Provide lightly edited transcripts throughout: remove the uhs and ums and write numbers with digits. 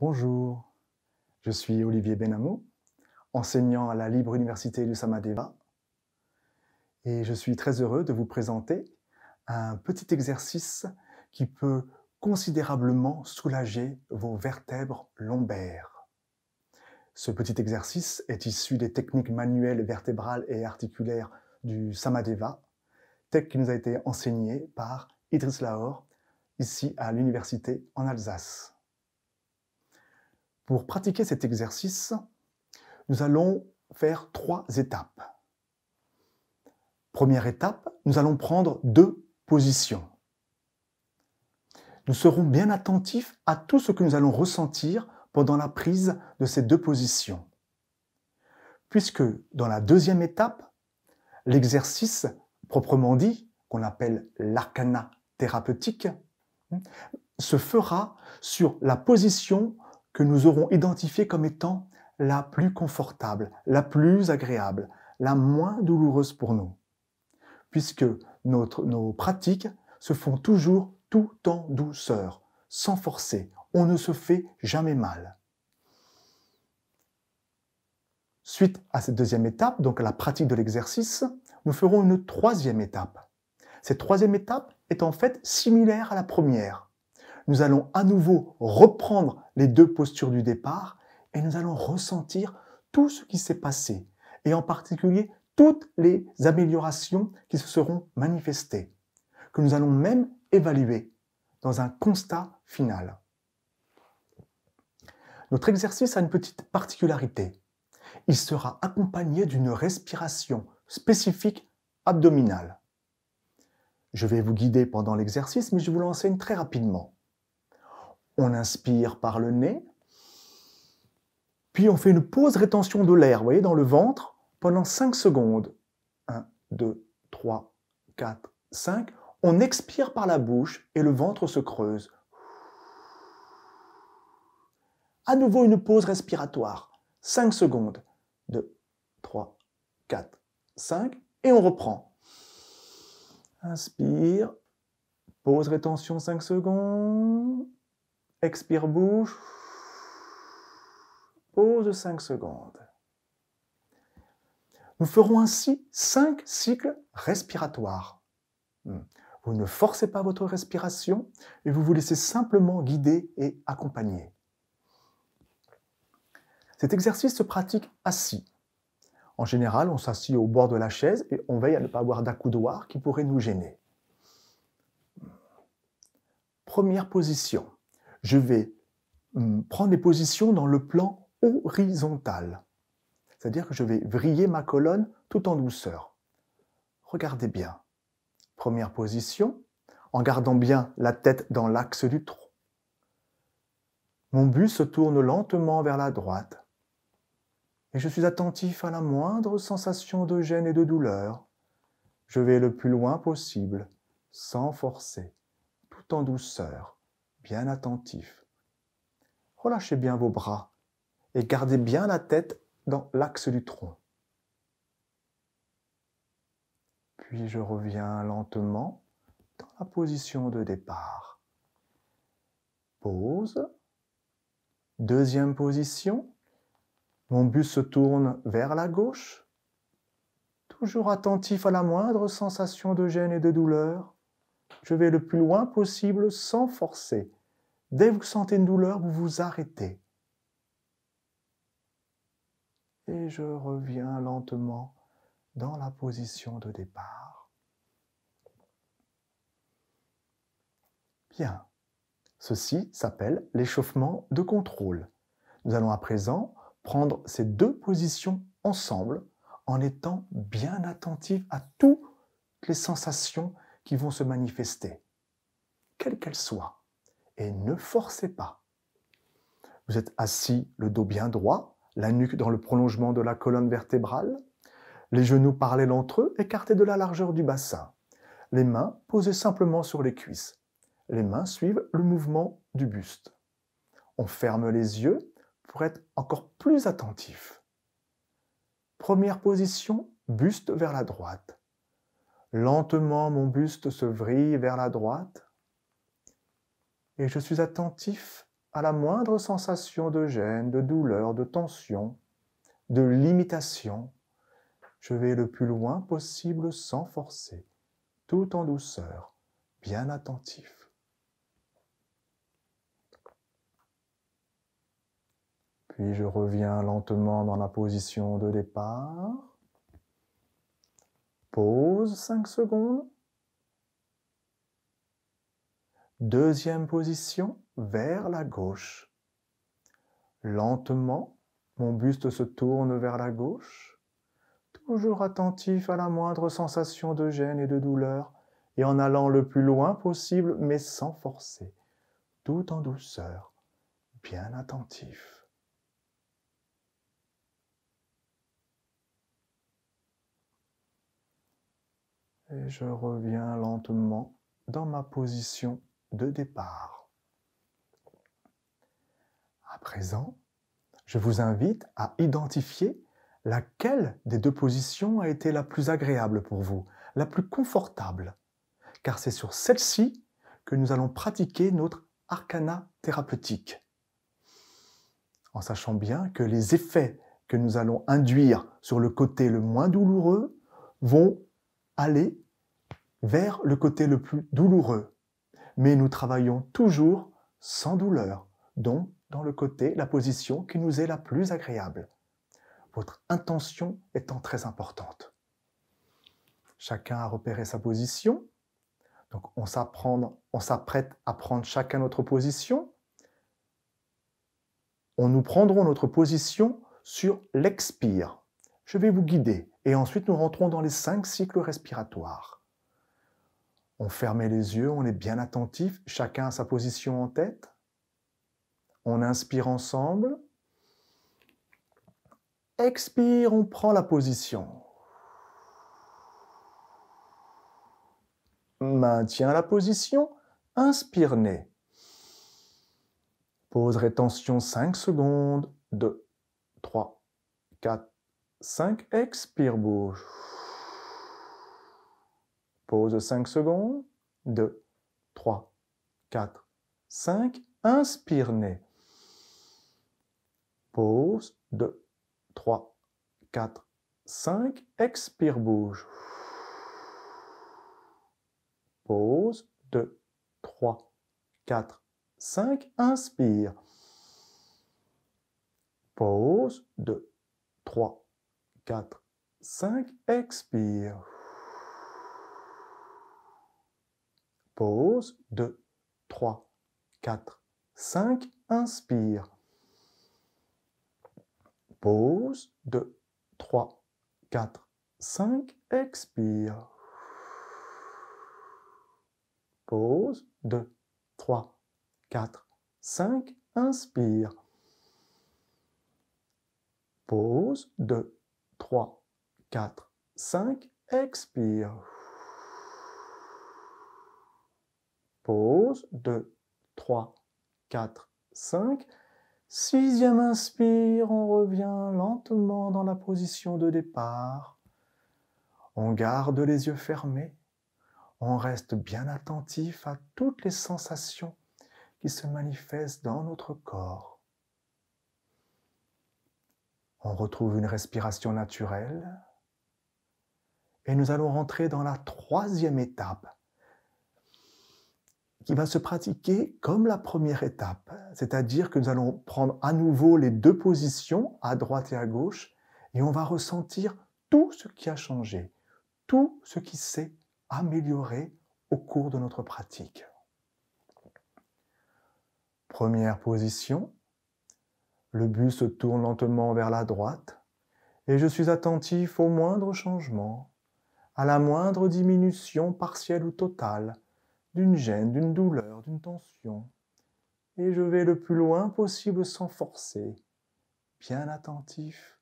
Bonjour, je suis Olivier Benamou, enseignant à la Libre Université du Samadeva, et je suis très heureux de vous présenter un petit exercice qui peut considérablement soulager vos vertèbres lombaires. Ce petit exercice est issu des techniques manuelles, vertébrales et articulaires du Samadeva, tel qui nous a été enseigné par Idriss Lahore, ici à l'université en Alsace. Pour pratiquer cet exercice, nous allons faire 3 étapes. Première étape, nous allons prendre 2 positions. Nous serons bien attentifs à tout ce que nous allons ressentir pendant la prise de ces 2 positions. Puisque dans la deuxième étape, l'exercice proprement dit, qu'on appelle l'arcana thérapeutique, se fera sur la position que nous aurons identifiée comme étant la plus confortable, la plus agréable, la moins douloureuse pour nous. Puisque nos pratiques se font toujours tout en douceur, sans forcer. On ne se fait jamais mal. Suite à cette deuxième étape, donc à la pratique de l'exercice, nous ferons une troisième étape. Cette troisième étape est en fait similaire à la première. Nous allons à nouveau reprendre les 2 postures du départ et nous allons ressentir tout ce qui s'est passé, et en particulier toutes les améliorations qui se seront manifestées, que nous allons même évaluer dans un constat final. Notre exercice a une petite particularité. Il sera accompagné d'une respiration spécifique abdominale. Je vais vous guider pendant l'exercice, mais je vous l'enseigne très rapidement. On inspire par le nez, puis on fait une pause rétention de l'air, vous voyez, dans le ventre, pendant 5 secondes. 1, 2, 3, 4, 5. On expire par la bouche et le ventre se creuse. À nouveau une pause respiratoire. 5 secondes. 2, 3, 4, 5. Et on reprend. Inspire. Pause rétention 5 secondes. Expire bouche. Pause 5 secondes. Nous ferons ainsi 5 cycles respiratoires. Vous ne forcez pas votre respiration et vous vous laissez simplement guider et accompagner. Cet exercice se pratique assis. En général, on s'assied au bord de la chaise et on veille à ne pas avoir d'accoudoir qui pourrait nous gêner. Première position. Je vais prendre des positions dans le plan horizontal. C'est-à-dire que je vais vriller ma colonne tout en douceur. Regardez bien. Première position, en gardant bien la tête dans l'axe du tronc. Mon buste se tourne lentement vers la droite. Et je suis attentif à la moindre sensation de gêne et de douleur. Je vais le plus loin possible, sans forcer, tout en douceur, bien attentif. Relâchez bien vos bras et gardez bien la tête dans l'axe du tronc. Puis je reviens lentement dans la position de départ. Pause. Deuxième position. Mon buste se tourne vers la gauche. Toujours attentif à la moindre sensation de gêne et de douleur. Je vais le plus loin possible sans forcer. Dès que vous sentez une douleur, vous vous arrêtez. Et je reviens lentement dans la position de départ. Bien. Ceci s'appelle l'échauffement de contrôle. Nous allons à présent prendre ces 2 positions ensemble en étant bien attentifs à toutes les sensations qui vont se manifester, quelles qu'elles soient. Et ne forcez pas. Vous êtes assis, le dos bien droit, la nuque dans le prolongement de la colonne vertébrale, les genoux parallèles entre eux, écartés de la largeur du bassin, les mains posées simplement sur les cuisses. Les mains suivent le mouvement du buste. On ferme les yeux pour être encore plus attentif. Première position, buste vers la droite. Lentement, mon buste se vrille vers la droite et je suis attentif à la moindre sensation de gêne, de douleur, de tension, de limitation. Je vais le plus loin possible sans forcer, tout en douceur, bien attentif. Puis je reviens lentement dans la position de départ. Pause 5 secondes. Deuxième position, vers la gauche. Lentement, mon buste se tourne vers la gauche, toujours attentif à la moindre sensation de gêne et de douleur, et en allant le plus loin possible, mais sans forcer, tout en douceur, bien attentif. Et je reviens lentement dans ma position de départ. À présent, je vous invite à identifier laquelle des deux positions a été la plus agréable pour vous, la plus confortable, car c'est sur celle-ci que nous allons pratiquer notre arcana thérapeutique. En sachant bien que les effets que nous allons induire sur le côté le moins douloureux vont aller vers le côté le plus douloureux. Mais nous travaillons toujours sans douleur, donc dans le côté, la position qui nous est la plus agréable. Votre intention étant très importante. Chacun a repéré sa position. Donc on s'apprête à prendre chacun notre position. Nous prendrons notre position sur l'expire. Je vais vous guider et ensuite nous rentrons dans les 5 cycles respiratoires. On ferme les yeux, on est bien attentif, chacun a sa position en tête. On inspire ensemble. Expire, on prend la position. Maintiens la position, inspire nez. Pause rétention 5 secondes, 2, 3, 4, 5, expire bouche. Pause 5 secondes, 2, 3, 4, 5, inspire nez. Pause, 2, 3, 4, 5, expire bouche. Pause, 2, 3, 4, 5, inspire. Pause, 2, 3, 4, 5, expire. Pause, 2, 3, 4, 5, inspire. Pause, 2, 3, 4, 5, expire. Pause, 2, 3, 4, 5, inspire. Pause, 2, 3, 4, 5, expire. Pause, 2, 3, 4, 5. Sixième inspire, on revient lentement dans la position de départ. On garde les yeux fermés. On reste bien attentif à toutes les sensations qui se manifestent dans notre corps. On retrouve une respiration naturelle et nous allons rentrer dans la 3e étape qui va se pratiquer comme la première étape, c'est-à-dire que nous allons prendre à nouveau les 2 positions, à droite et à gauche, et on va ressentir tout ce qui a changé, tout ce qui s'est amélioré au cours de notre pratique. Première position, le buste se tourne lentement vers la droite et je suis attentif au moindre changement, à la moindre diminution partielle ou totale d'une gêne, d'une douleur, d'une tension. Et je vais le plus loin possible sans forcer, bien attentif,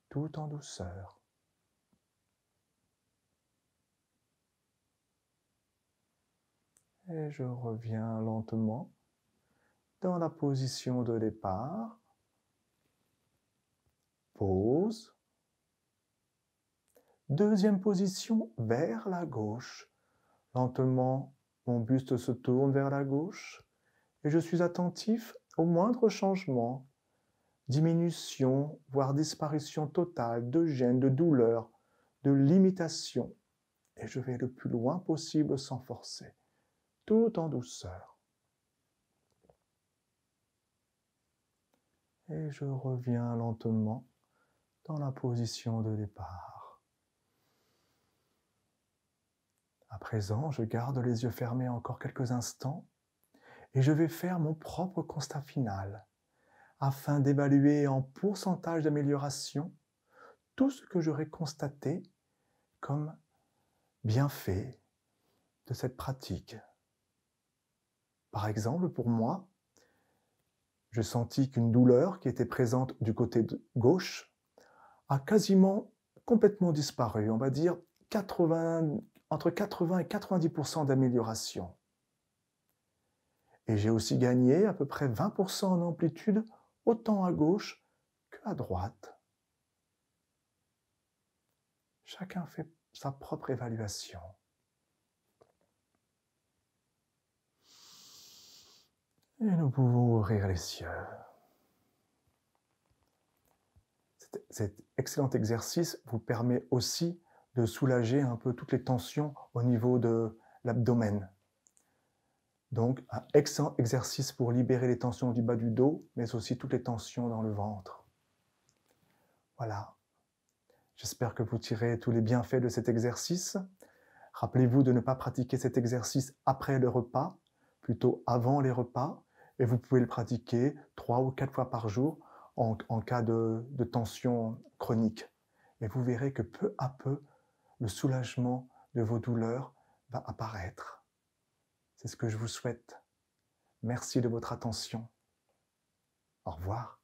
tout en douceur. Et je reviens lentement dans la position de départ. Pause. Deuxième position, vers la gauche. Lentement, mon buste se tourne vers la gauche et je suis attentif au moindre changement, diminution, voire disparition totale de gêne, de douleur, de limitation. Et je vais le plus loin possible sans forcer, tout en douceur. Et je reviens lentement dans la position de départ. À présent, je garde les yeux fermés encore quelques instants et je vais faire mon propre constat final afin d'évaluer en pourcentage d'amélioration tout ce que j'aurais constaté comme bienfait de cette pratique. Par exemple, pour moi, je sentis qu'une douleur qui était présente du côté gauche a quasiment complètement disparu, on va dire entre 80 et 90% d'amélioration. Et j'ai aussi gagné à peu près 20% en amplitude, autant à gauche qu'à droite. Chacun fait sa propre évaluation. Et nous pouvons ouvrir les yeux. Cet excellent exercice vous permet aussi de soulager un peu toutes les tensions au niveau de l'abdomen. Donc, un excellent exercice pour libérer les tensions du bas du dos, mais aussi toutes les tensions dans le ventre. Voilà. J'espère que vous tirez tous les bienfaits de cet exercice. Rappelez-vous de ne pas pratiquer cet exercice après le repas, plutôt avant les repas, et vous pouvez le pratiquer 3 ou 4 fois par jour en cas de tension chronique. Et vous verrez que peu à peu, le soulagement de vos douleurs va apparaître. C'est ce que je vous souhaite. Merci de votre attention. Au revoir.